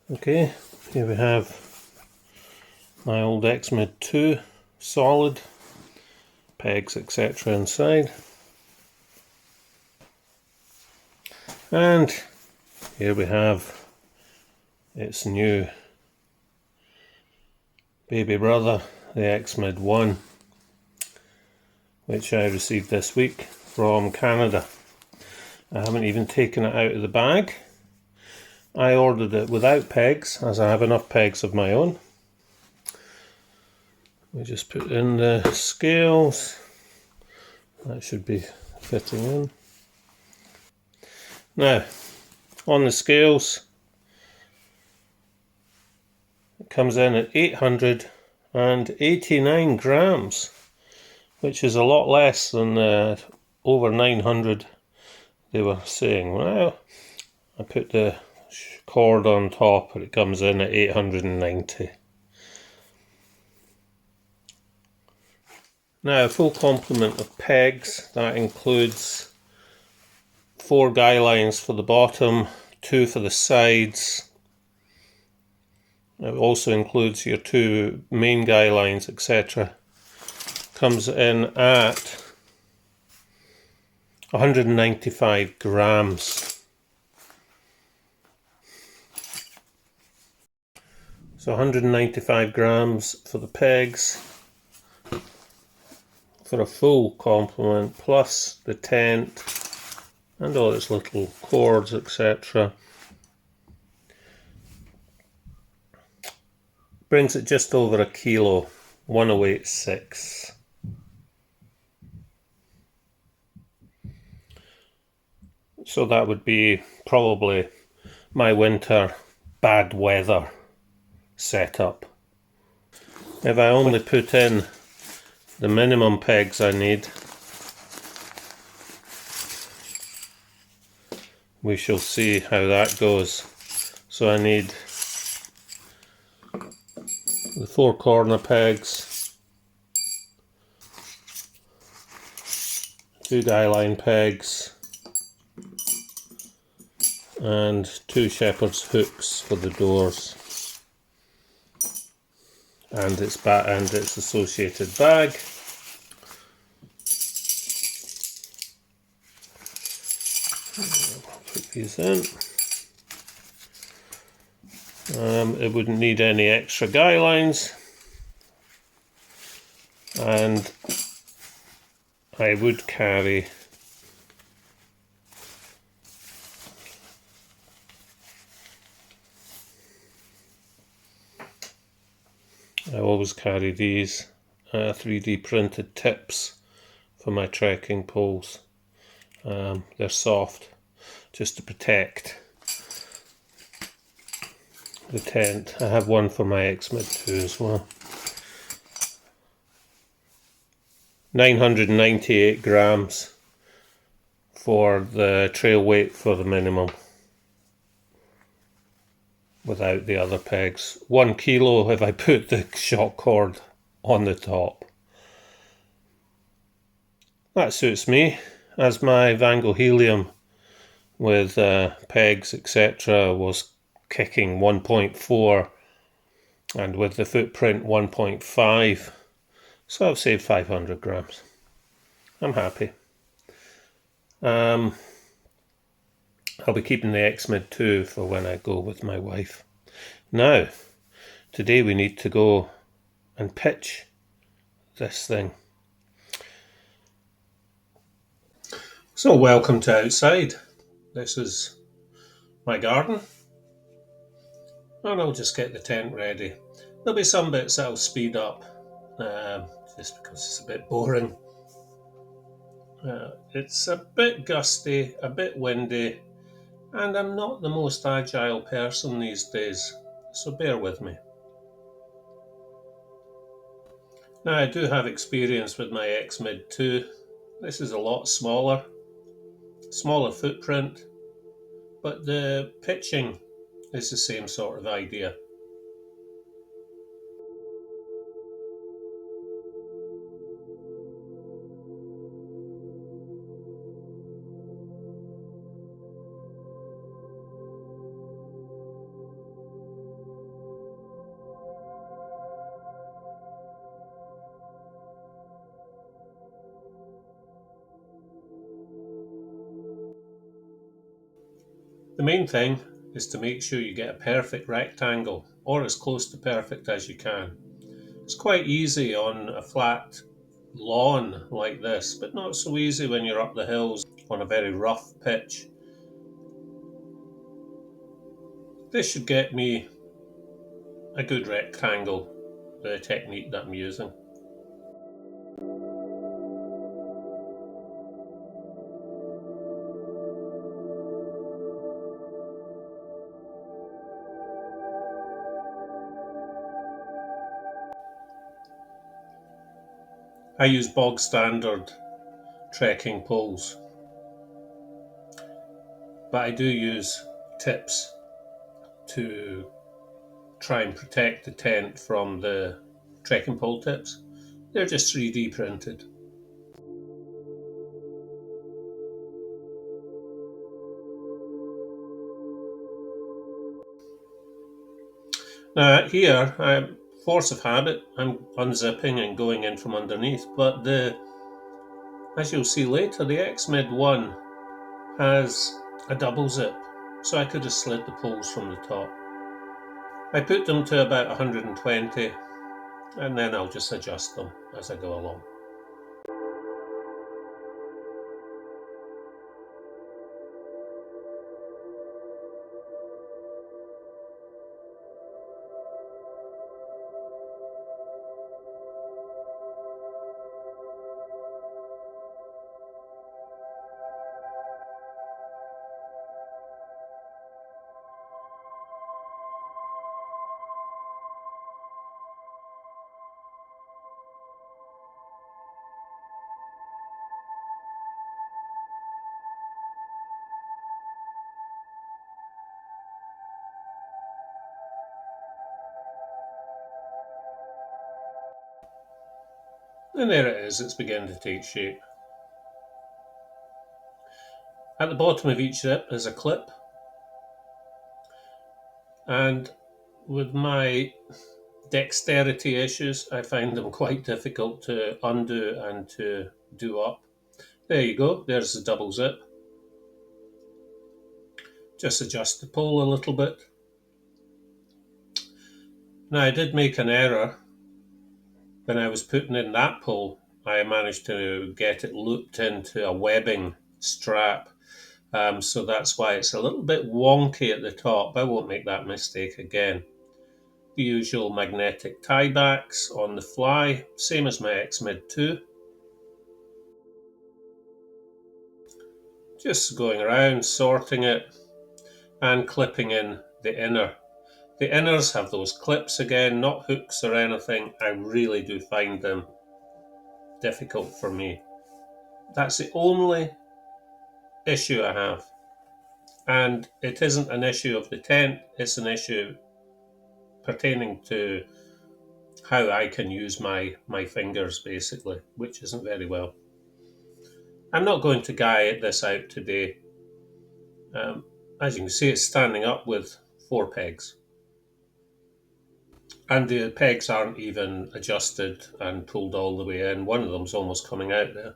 Okay, here we have my old X-mid 2 solid, pegs etc. inside, and here we have its new baby brother, the X-mid 1, which I received this week from Canada. I haven't even taken it out of the bag. I ordered it without pegs, as I have enough pegs of my own. We just put in the scales. That should be fitting in. Now, on the scales, it comes in at 889 grams, which is a lot less than over 900 they were saying. Well, I put the cord on top and it comes in at 890. Now, a full complement of pegs, that includes 4 guy lines for the bottom, 2 for the sides. It also includes your 2 main guy lines, etc. Comes in at 195 grams. So 195 grams for the pegs for a full complement, plus the tent and all its little cords, etc. Brings it just over a kilo, 1086. So that would be probably my winter bad weather setup. If I only put in the minimum pegs I need, we shall see how that goes. So I need the 4 corner pegs, 2 guy line pegs, and 2 shepherd's hooks for the doors, and its associated bag. Put these in. It wouldn't need any extra guy lines, and I would carry I always carry these 3D printed tips for my trekking poles. They're soft, just to protect the tent. I have one for my X-mid 2 as well. 998 grams for the trail weight for the minimum, without the other pegs. 1 kilo if I put the shock cord on the top. That suits me, as my Vango Helium with pegs etc. was kicking 1.4 and with the footprint 1.5, so I've saved 500 grams. I'm happy. I'll be keeping the X-mid 2 for when I go with my wife. Now, today we need to go and pitch this thing. So welcome to outside. This is my garden, and I'll just get the tent ready. There'll be some bits that'll speed up, just because it's a bit boring. It's a bit gusty, a bit windy, and I'm not the most agile person these days, so bear with me. Now, I do have experience with my X-mid 2. This is a lot smaller footprint, but the pitching is the same sort of idea. main thing is to make sure you get a perfect rectangle, or as close to perfect as you can. It's quite easy on a flat lawn like this, but not so easy when you're up the hills on a very rough pitch. This should get me a good rectangle, the technique that I'm using. I use bog standard trekking poles, but I do use tips to try and protect the tent from the trekking pole tips. They're just 3D printed. Now here, force of habit, I'm unzipping and going in from underneath, but as you'll see later, the X-mid one has a double zip, so I could have slid the poles from the top. I put them to about 120, and then I'll just adjust them as I go along. And there it is, it's beginning to take shape. At the bottom of each zip is a clip, and with my dexterity issues, I find them quite difficult to undo and to do up. There you go, there's the double zip. Just adjust the pole a little bit. Now I did make an error. When I was putting in that pole, I managed to get it looped into a webbing strap. So that's why it's a little bit wonky at the top. I won't make that mistake again. The usual magnetic tiebacks on the fly, same as my X-mid 2. Just going around, sorting it, and clipping in the inner. The inners have those clips again, not hooks or anything. I really do find them difficult for me. That's the only issue I have. And it isn't an issue of the tent, it's an issue pertaining to how I can use my fingers, basically, which isn't very well. I'm not going to guy this out today. As you can see, it's standing up with 4 pegs. And the pegs aren't even adjusted and pulled all the way in. One of them's almost coming out there.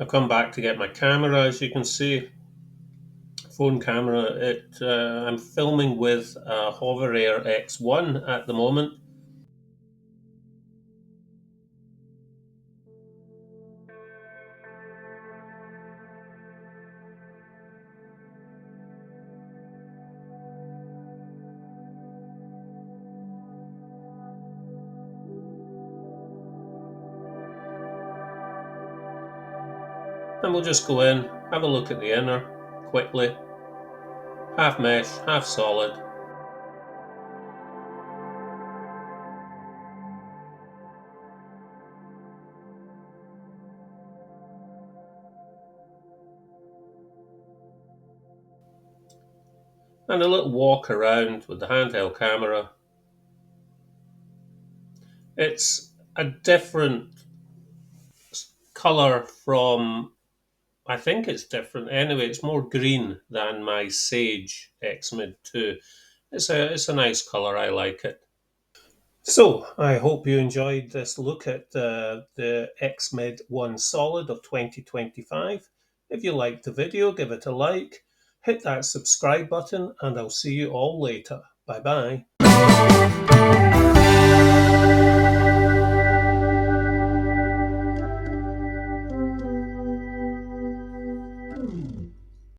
I've come back to get my camera, as you can see. Phone camera. I'm filming with a Hover Air X1 at the moment. And we'll just go in, have a look at the inner quickly. Half mesh, half solid. And a little walk around with the handheld camera. It's a different colour from, I think it's different anyway, it's more green than my Sage X-mid 2. It's a nice colour, I like it. So, I hope you enjoyed this look at the X-mid 1 Solid of 2025. If you liked the video, give it a like, hit that subscribe button, and I'll see you all later. Bye bye.